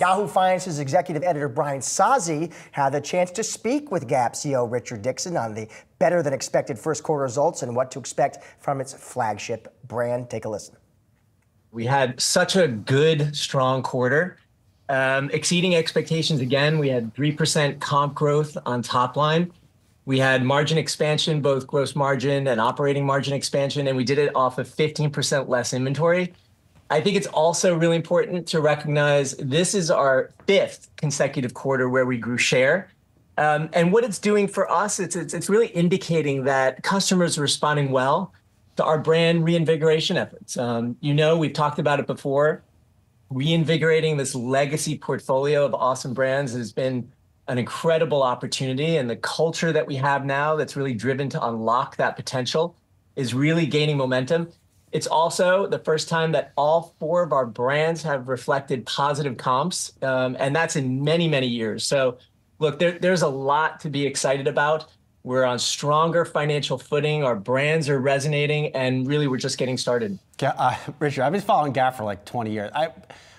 Yahoo Finance's executive editor Brian Sozzi had the chance to speak with Gap CEO Richard Dickson on the better-than-expected first quarter results and what to expect from its flagship brand. Take a listen. We had such a good, strong quarter, exceeding expectations again. We had 3% comp growth on top line. We had margin expansion, both gross margin and operating margin expansion, and we did it off of 15% less inventory. I think it's also really important to recognize this is our 5th consecutive quarter where we grew share. And what it's doing for us, it's really indicating that customers are responding well to our brand reinvigoration efforts. We've talked about it before. Reinvigorating this legacy portfolio of awesome brands has been an incredible opportunity, and the culture that we have now that's really driven to unlock that potential is really gaining momentum. It's also the first time that all 4 of our brands have reflected positive comps, and that's in many, many years. So look, there's a lot to be excited about. We're on stronger financial footing. Our brands are resonating, and really we're just getting started. Richard, I've been following Gap for like 20 years.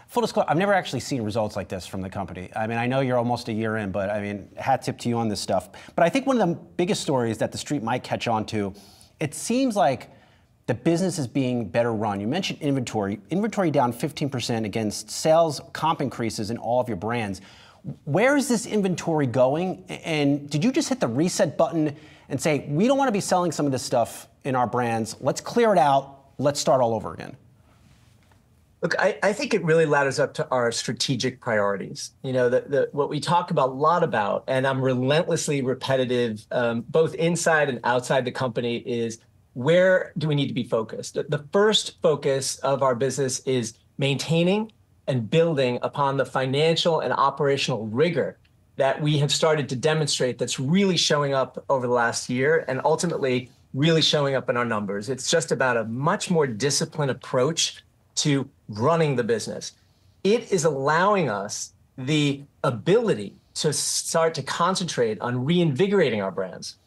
Full disclosure, I've never actually seen results like this from the company. I mean, I know you're almost a year in, but I mean, hat tip to you on this stuff. But I think one of the biggest stories that the street might catch on to, it seems like the business is being better run. You mentioned inventory. Inventory down 15% against sales comp increases in all of your brands. Where is this inventory going? And did you just hit the reset button and say, we don't want to be selling some of this stuff in our brands. Let's clear it out. Let's start all over again. Look, I think it really ladders up to our strategic priorities. What we talk a lot about, and I'm relentlessly repetitive, both inside and outside the company, is where do we need to be focused? The first focus of our business is maintaining and building upon the financial and operational rigor that we have started to demonstrate that's really showing up over the last year and ultimately really showing up in our numbers. It's just about a much more disciplined approach to running the business. It is allowing us the ability to start to concentrate on reinvigorating our brands.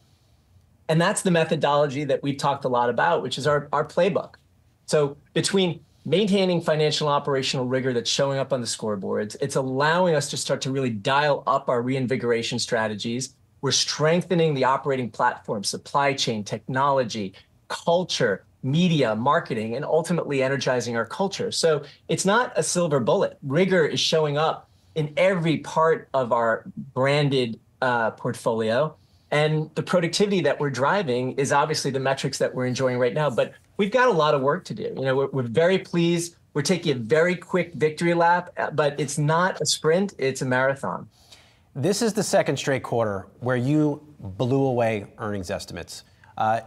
And that's the methodology that we've talked a lot about, which is our playbook. So between maintaining financial and operational rigor that's showing up on the scoreboards, it's allowing us to start to really dial up our reinvigoration strategies. We're strengthening the operating platform, supply chain, technology, culture, media, marketing, and ultimately energizing our culture. So it's not a silver bullet. Rigor is showing up in every part of our branded portfolio. And the productivity that we're driving is obviously the metrics that we're enjoying right now. But we've got a lot of work to do. We're very pleased. We're taking a very quick victory lap, but it's not a sprint, it's a marathon. This is the second straight quarter where you blew away earnings estimates.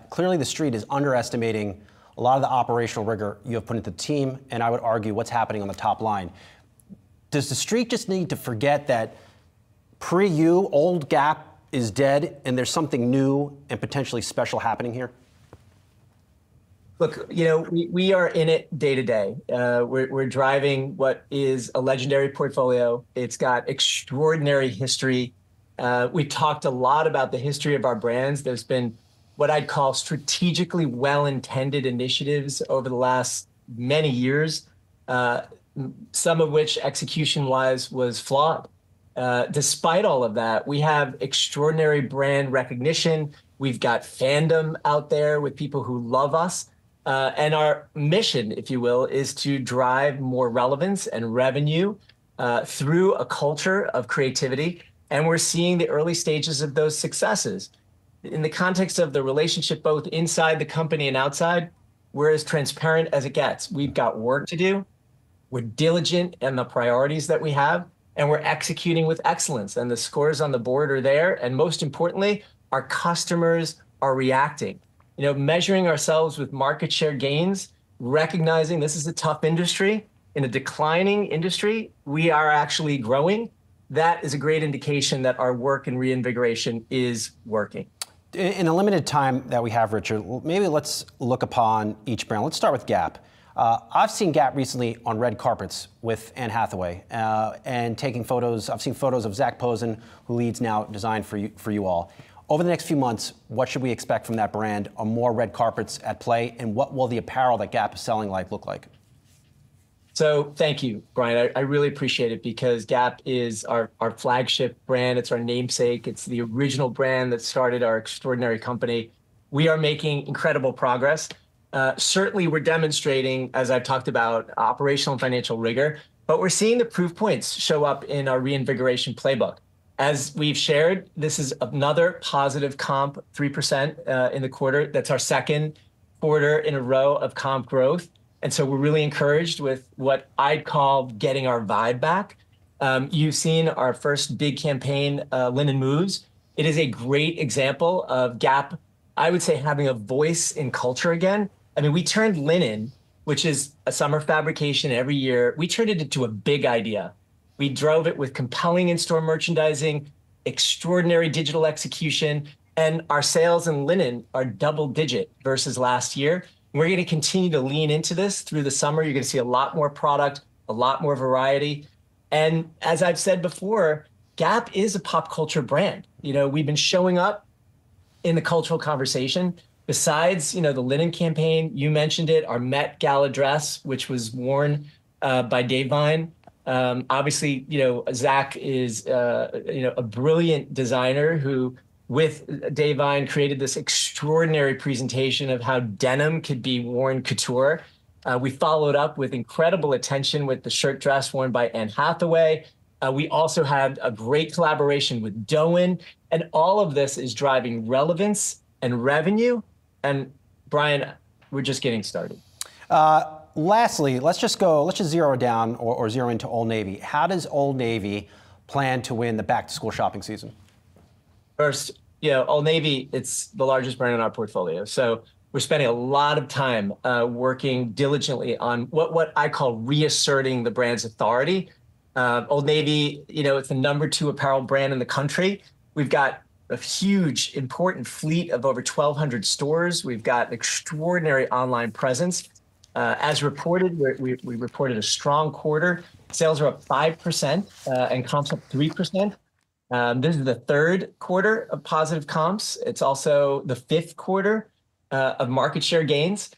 Clearly the street is underestimating a lot of the operational rigor you have put into the team, and I would argue what's happening on the top line. Does the street just need to forget that pre-you, old Gap is dead, and there's something new and potentially special happening here? Look, we are in it day to day. We're driving what is a legendary portfolio. It's got extraordinary history. We've talked a lot about the history of our brands. There's been what I'd call strategically well-intended initiatives over the last many years, some of which execution-wise was flawed. Despite all of that, we have extraordinary brand recognition. We've got fandom out there with people who love us. And our mission, if you will, is to drive more relevance and revenue through a culture of creativity. And we're seeing the early stages of those successes. In the context of the relationship both inside the company and outside, we're as transparent as it gets. We've got work to do. We're diligent in the priorities that we have, and we're executing with excellence. And the scores on the board are there. And most importantly, our customers are reacting. Measuring ourselves with market share gains, recognizing this is a tough industry. In a declining industry, we are actually growing. That is a great indication that our work in reinvigoration is working. In a limited time that we have, Richard, maybe let's look upon each brand. Let's start with Gap. I've seen Gap recently on red carpets with Anne Hathaway and taking photos. I've seen photos of Zach Posen, who leads now design for you all. Over the next few months, what should we expect from that brand? Are more red carpets at play? And what will the apparel that Gap is selling look like? So thank you, Brian. I really appreciate it because Gap is our flagship brand. It's our namesake. It's the original brand that started our extraordinary company. We are making incredible progress. Certainly, we're demonstrating, as I've talked about, operational and financial rigor, but we're seeing the proof points show up in our reinvigoration playbook. As we've shared, this is another positive comp, 3% in the quarter. That's our second quarter in a row of comp growth. And so we're really encouraged with what I'd call getting our vibe back. You've seen our first big campaign, Linen Moves. It is a great example of Gap, I would say, having a voice in culture again. I mean, we turned linen, which is a summer fabrication every year, we turned it into a big idea. We drove it with compelling in-store merchandising, extraordinary digital execution, and our sales in linen are double digit versus last year. We're going to continue to lean into this through the summer. You're going to see a lot more product, a lot more variety. And as I've said before, Gap is a pop culture brand. You know, we've been showing up in the cultural conversation. Besides, you know, the linen campaign, you mentioned it, our Met Gala dress, which was worn by Dave Vine. Obviously, you know, Zach is, you know, a brilliant designer who, with Dave Vine, created this extraordinary presentation of how denim could be worn couture. We followed up with incredible attention with the shirt dress worn by Anne Hathaway. We also had a great collaboration with Doan, and all of this is driving relevance and revenue. And Brian, we're just getting started. Lastly, let's just zero down or zero into Old Navy. How does Old Navy plan to win the back-to-school shopping season? First, you know, Old Navy, it's the largest brand in our portfolio. So we're spending a lot of time working diligently on what I call reasserting the brand's authority. Old Navy, you know, it's the #2 apparel brand in the country. We've got a huge, important fleet of over 1,200 stores. We've got an extraordinary online presence. As reported, we reported a strong quarter. Sales are up 5% and comps up 3%. This is the third quarter of positive comps. It's also the fifth quarter of market share gains.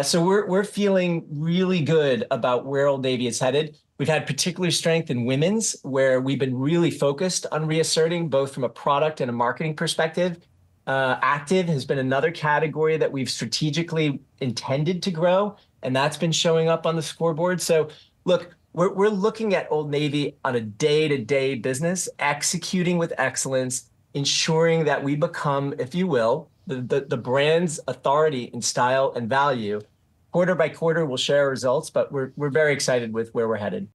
So we're feeling really good about where Old Navy is headed. We've had particular strength in women's, where we've been really focused on reasserting, both from a product and a marketing perspective. Active has been another category that we've strategically intended to grow, and that's been showing up on the scoreboard. So look, we're looking at Old Navy on a day-to-day business, executing with excellence, ensuring that we become, if you will, the brand's authority in style and value. Quarter by quarter, we'll share our results, but we're very excited with where we're headed.